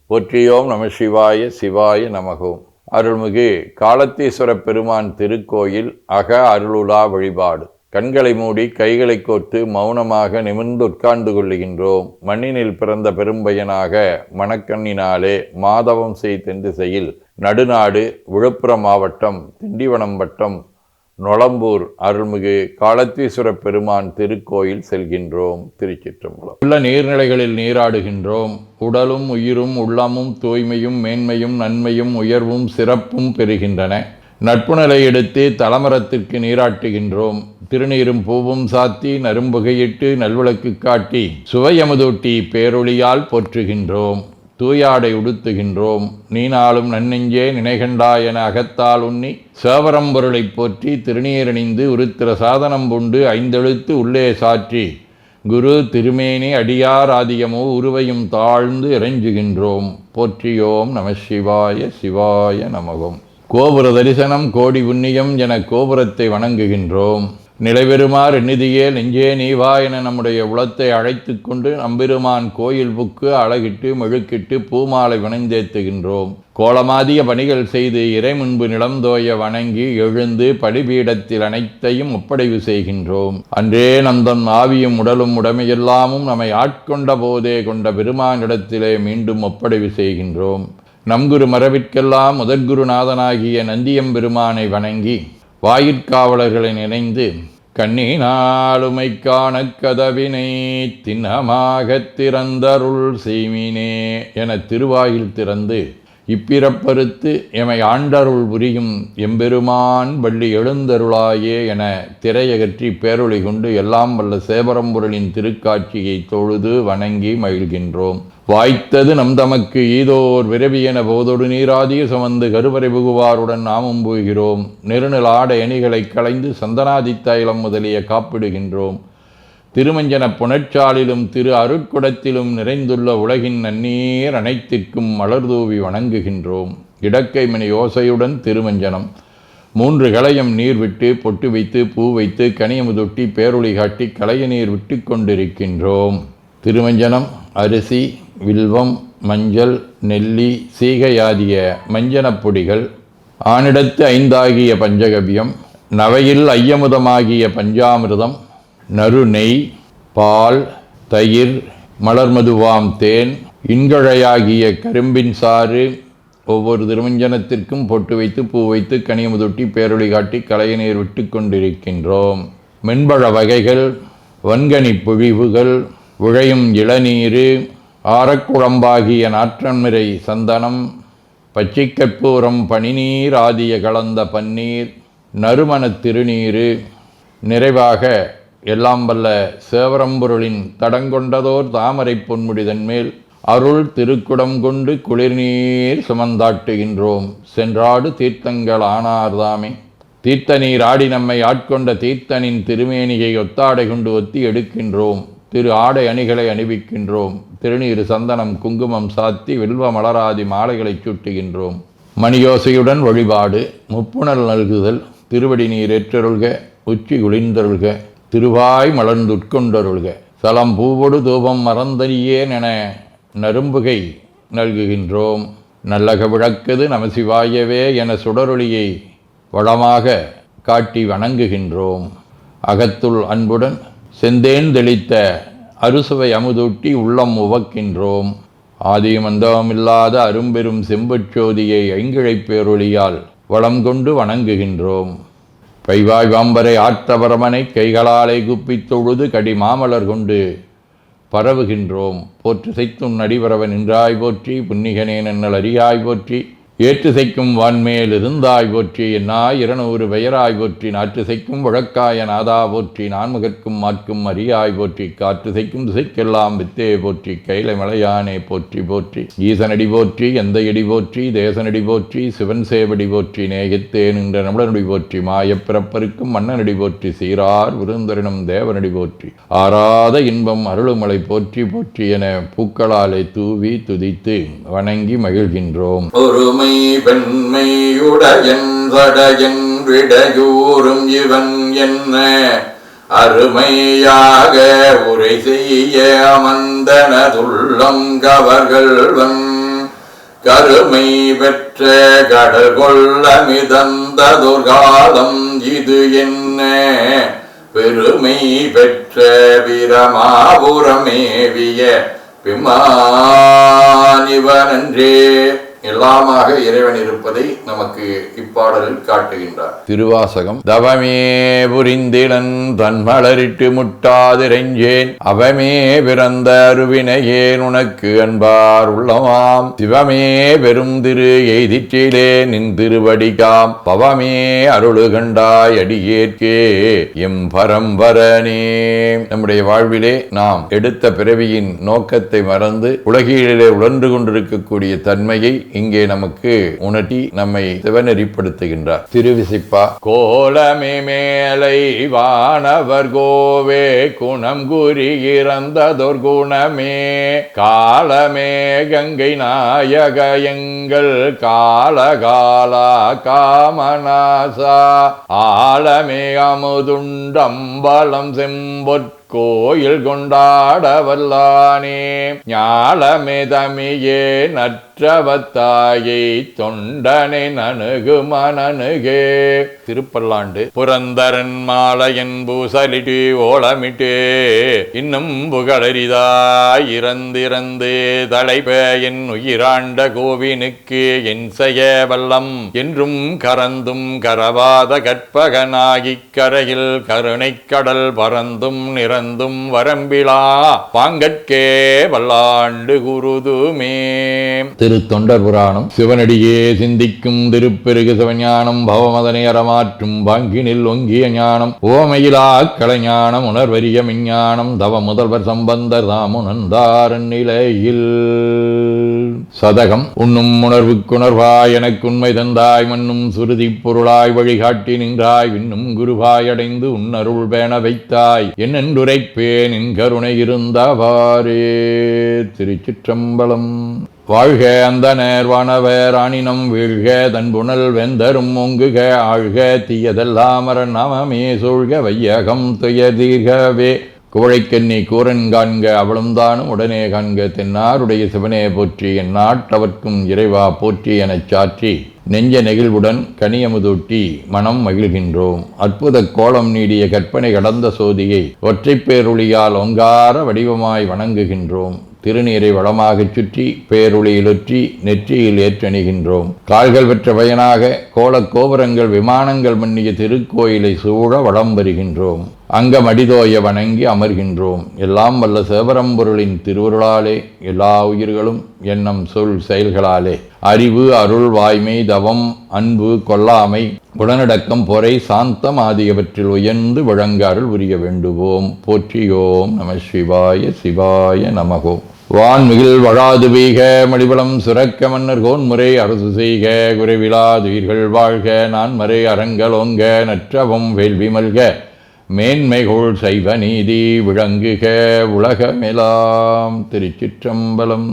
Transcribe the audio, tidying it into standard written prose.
போற்றியோம் நம சிவாய சிவாய நமகோம். அருள்மிகு காலத்தீஸ்வர பெருமான் திருக்கோயில் அக அருளுலா வழிபாடு. கண்களை மூடி கைகளை கோர்த்து மௌனமாக நிமிர்ந்து உட்கார்ந்து கொள்ளுகின்றோம். மண்ணினில் பிறந்த பெரும்பயனாக மணக்கண்ணினாலே மாதவம் செய் தென் திசையில் நடுநாடு விழுப்புரம் மாவட்டம் திண்டிவனம் வட்டம் நொளம்பூர் அருள்மிகு காலத்தீஸ்வர பெருமான் திருக்கோயில் செல்கின்றோம். திருச்சிற்றம்பலம். உள்ள நீர்நிலைகளில் நீராடுகின்றோம். உடலும் உயிரும் உள்ளமும் தூய்மையும் மேன்மையும் நன்மையும் உயர்வும் சிறப்பும் பெறுகின்றன. நட்புணலை எடுத்து தலமரத்திற்கு நீராட்டுகின்றோம். திருநீரும் பூவும் சாத்தி நரும்புகையிட்டு நல்விளக்கு காட்டி சுவையமுதூட்டி பேரொளியால் போற்றுகின்றோம். தூயாடை உடுத்துகின்றோம். நீனாலும் நன்னெஞ்சே நினைகண்டாய் என அகத்தால் உண்ணி சேவரம் பொருளை போற்றி திருநீரணிந்து உருத்திர சாதனம் பூண்டு ஐந்தெழுத்து உள்ளே சாற்றி குரு திருமேனி அடியார் ஆதியமோ உருவையும் தாழ்ந்து இறைஞ்சுகின்றோம். போற்றியோம் நம சிவாய சிவாய நமகம். கோபுர தரிசனம் கோடி புண்ணியம் என கோபுரத்தை வணங்குகின்றோம். நிலைபெறுமாறு எண்ணிதியே நெஞ்சே நீவா என நம்முடைய உளத்தை அழைத்து கொண்டு நம்பெருமான் கோயில் புக்கு அழகிட்டு மெழுக்கிட்டு பூமாலை வணந்தேத்துகின்றோம். கோலமாதிய பணிகள் செய்து இறை முன்பு நிலந்தோய வணங்கி எழுந்து பலிபீடத்தில் அனைத்தையும் ஒப்படைவு செய்கின்றோம். அன்றே நந்தன் ஆவியும் உடலும் உடமையெல்லாமும் நம்மை ஆட்கொண்ட போதே கொண்ட பெருமானிடத்திலே மீண்டும் ஒப்படைவு செய்கின்றோம். நம்குரு மரபிற்கெல்லாம் முதற்குருநாதனாகிய நந்தியம்பெருமானை வணங்கி வாயிற்காவலர்களை நினைந்து கண்ணினாலுமை காண கதவினை திண்ணமாகத் திறந்தருள் செய்மினே என திருவாயில் திறந்து இப்பிறப்பறுத்து எமை ஆண்டருள் புரியும் எம்பெருமான் வள்ளி எழுந்தருளாயே என திரையகற்றி பேரொளி கொண்டு எல்லாம் வல்ல சேவரம்பொருளின் திருக்காட்சியை தொழுது வணங்கி மகிழ்கின்றோம். வாய்த்தது நம் தமக்கு ஈதோர் விரவியென போதொடு நீராதிய சுமந்து கருவறை புகுவாருடன் நாமும் போகிறோம். நெருநில ஆடை அணிகளை களைந்து சந்தனாதி தைலம் முதலிய காப்பிடுகின்றோம். திருமஞ்சன புனச்சாலிலும் திரு அருட்குடத்திலும் நிறைந்துள்ள உலகின் நன்னீர் அனைத்திற்கும் மலர்தூவி வணங்குகின்றோம். இடக்கை மணி ஓசையுடன் திருமஞ்சனம் 3 களையம் நீர் விட்டு பொட்டு வைத்து பூ வைத்து கனியமுதொட்டி பேரொளி காட்டி களைய நீர் விட்டு கொண்டிருக்கின்றோம். திருமஞ்சனம் அரிசி வில்வம் மஞ்சள் நெல்லி சீகையாதிய மஞ்சனப் பொடிகள் ஆனிடத்து 5 ஆகிய பஞ்சகவியம் நவையில் ஐயமுதமாகிய பஞ்சாமிர்தம் நறு நெய் பால் தயிர் மலர்மதுவாம் தேன் இன்கழையாகிய கரும்பின் சாறு ஒவ்வொரு திருமஞ்சனத்திற்கும் பொட்டு வைத்து பூ வைத்து கனியமுதொட்டி பேரொளி காட்டி களைய நீர் விட்டு கொண்டிருக்கின்றோம். மென்பழ வகைகள் வன்கனி பொழிவுகள் விழையும் இளநீர் ஆரக்குழம்பாகிய நாற்றன்மிரை சந்தனம் பச்சைக்கற்பூரம் பனிநீர் ஆதிய கலந்த பன்னீர் நறுமணத் திருநீர் நிறைவாக எல்லாம் வல்ல சேவரம்பொருளின் தடங்கொண்டதோர் தாமரை பொன்முடிதன் மேல் அருள் திருக்குடம் கொண்டு குளிர்நீர் சுமந்தாட்டுகின்றோம். சென்றாடு தீர்த்தங்கள் ஆனார்தாமே. தீர்த்த நீர் ஆடி நம்மை ஆட்கொண்ட தீர்த்தனின் திருமேனியை ஒத்தாடை கொண்டு ஒத்தி எடுக்கின்றோம். திரு ஆடை அணிகளை அணிவிக்கின்றோம். திருநீர் சந்தனம் குங்குமம் சாத்தி வில்வ மலராதி மாலைகளை சூட்டுகின்றோம். மணியோசையுடன் வழிபாடு. முப்புணல் நல்குதல். திருவடி நீர் ஏற்றருள்க உச்சி குளிர்ந்தருள்க திருவாய் மலர்ந்துட்கொண்டருள்க சலம் பூவொடு தூபம் மறந்தறியேன் என நரும்புகை நல்குகின்றோம். நல்லக விளக்குது நமசிவாயவே என சுடரொளியை வளமாக காட்டி வணங்குகின்றோம். அகத்துள் அன்புடன் செந்தேன் தெளித்த அறுசுவை அமுதூட்டி உள்ளம் உவக்கின்றோம். ஆதியும் அந்தமில்லாத அரும்பெரும் செம்புச்சோதியை ஐங்கிழை பேரொளியால் வளம் கொண்டு வணங்குகின்றோம். கைவாய் வாம்பரை ஆற்றவரமனை கைகளாலே குப்பித் தொழுது கடி மாமலர் கொண்டு பரவுகின்றோம். போற்று செய்த்தும் நடிபரவன் நின்றாய் போற்றி புன்னிகனே நன்னல் அறியாய் போற்றி ஏற்று செய்க்கும் வான்மேல் இருந்தாய் போற்றி என்னாய் 200 பெயராய் போற்றி நாற்று செய்க்கும் வழக்காய நாதா போற்றி நான்முகற்கும் மாற்கும் அறியாய் போற்றி காற்று செய்க்கும் திசைக்கெல்லாம் வித்தே போற்றி கைலை மலையானே போற்றி போற்றி ஈசனடி போற்றி எந்த எடி போற்றி தேசனடி போற்றி சிவன் சேவடி போற்றி நேயத்தே நின்ற நம்மளனடி போற்றி மாயப்பிறப்பருக்கும் மன்னனடி போற்றி சீரார் விருந்தரினும் தேவனடி போற்றி ஆராத இன்பம் அருளுமலை போற்றி போற்றி என பூக்களாலே தூவி துதித்து வணங்கி மகிழ்கின்றோம். பெண்மையுடையன் சடையன் விடையூறும் இவன் என்ன அருமையாக உரை செய்ய அமர்ந்தனதுள்ளம் கவர்கள்வன் கருமை பெற்ற கடல் கொள்ள மிதந்ததொரு காலம் இது என்ன பெருமை பெற்ற பிரமாபுரமேவிய பிமானிவனன்றே. எல்லாமாக இறைவன் இருப்பதை நமக்கு இப்பாடலில் காட்டுகின்றார். திருவாசகம். தவமே புரிந்திலன் தன்மலரிட்டு முட்டாதிரைஞ்சேன் அவமே பிறந்த அருவினையேன் உனக்கு அன்பார் உள்ளமாம் சிவமே பெரும் திரு எய்திற்றிலே நின் திருவடிகாம் பவமே அருளு கண்டாய் அடியேற்கே எம் பரம்பரனே. நம்முடைய வாழ்விலே நாம் எடுத்த பிறவியின் நோக்கத்தை மறந்து உலகிலே உழன்று கொண்டிருக்கக்கூடிய தன்மையை இங்கே நமக்கு உணர்த்தி நம்மை சிவநெறிப்படுத்துகின்றார். திருவிசிப்பா. கோலமே மேலை வானவர் கோவே குணம் குறி இறந்ததொர் குணமே காலமே கங்கை நாயக எங்கள் காலகாலா காமநாசா ஆலமே அமுதுண்டம்பலம் செம்பொற் கோயில் கொண்டாட வல்லானே ஞாலமே தமியே நற்றவத்தாயை தொண்டனை நணுகு மனனுகே. திருப்பல்லாண்டு. புரந்தரன் மாலையன் பூசலிட்டு ஓலமிட்டு இன்னும் புகழரிதாய் இறந்திறந்து தலைப்ப என் உயிராண்ட கோவினுக்கு என் செய்ய வல்லம் என்றும் கரந்தும் கரவாத கற்பகனாகிக் கரையில் கருணை கடல் பறந்தும் நிறந்தும் வரம்பிலா பாங்கற்கே வல்லாண்டு குருதுமே. திரு தொண்டர் புராணம். சிவனடியே சிந்திக்கும் திருப்பெருகு சிவஞானம் பவமதனை அறமாற்றும் பாங்கினில் ஒங்கிய ஞானம் ஓமையிலா கலைஞானம் உணர்வரிய விஞ்ஞானம் தவ முதல்வர் சம்பந்தர் தாமுணர்ந்தாரன் நிலையில். சதகம். உண்ணும் உணர்வுக்குணர்வாய் எனக்கு உண்மை தந்தாய் மண்ணும் சுருதி பொருளாய் வழிகாட்டி நின்றாய் விண்ணும் குருவாய் அடைந்து உன்னருள் பேண வைத்தாய் என்னென்றுரைப்பேன் என் கருணை இருந்தவாறே. திருச்சிற்றம்பலம். வாழ்க அந்த நேர்வானவர் ஆணினம் வீழ்க தன்புணல் வெந்தரும் ஒங்குக ஆழ்க தீயதெல்லாம் நாமமே சூழ்க வையகம் துயதீர்கவே. குவழைக்கண்ணி கூரன் காண்க அவளும் தானும் உடனே காண்க தென்னாருடைய சிவனே போற்றி என் நாட்டவர்க்கும் இறைவா போற்றி எனச் சாற்றி நெஞ்ச நெகிழ்வுடன் கனியமுதூட்டி மனம் மகிழ்கின்றோம். அற்புத கோலம் நீடிய கற்பனை கடந்த சோதியை ஒற்றைப் பேருளியால் ஒங்கார வடிவமாய் வணங்குகின்றோம். திருநீரை வளமாகச் சுற்றி பேருளியிலொற்றி நெற்றியில் ஏற்றணிகின்றோம். கால்கள் பெற்ற பயனாக கோலக் கோபுரங்கள் விமானங்கள் மன்னிய திருக்கோயிலை சூழ வளம் வருகின்றோம். அங்கமடிதோய வணங்கி அமர்கின்றோம். எல்லாம் வல்ல சிவபரம்பொருளின் திருவருளாலே எல்லா உயிர்களும் எண்ணம் சொல் செயல்களாலே அறிவு அருள் வாய்மை தவம் அன்பு கொல்லாமை குணநடக்கம் பொறை சாந்தம் ஆகியவற்றில் உயர்ந்து வழங்க அருள் புரிய வேண்டுவோம். போற்றியோம் நம சிவாய சிவாய நமகோம். வான்மிகில் வழாது வீக மடிவளம் சுரக்க மன்னர் கோன்முறை அரசு செய்க குறைவிலாதுயிர்கள் வாழ்க நான் மறை அறங்கலோங்க நற்றவம் வேள்வி மல்க மேன்மைகோள் சைவ நீதி விளங்குக உலகமெலாம். திருச்சிற்றம்பலம்.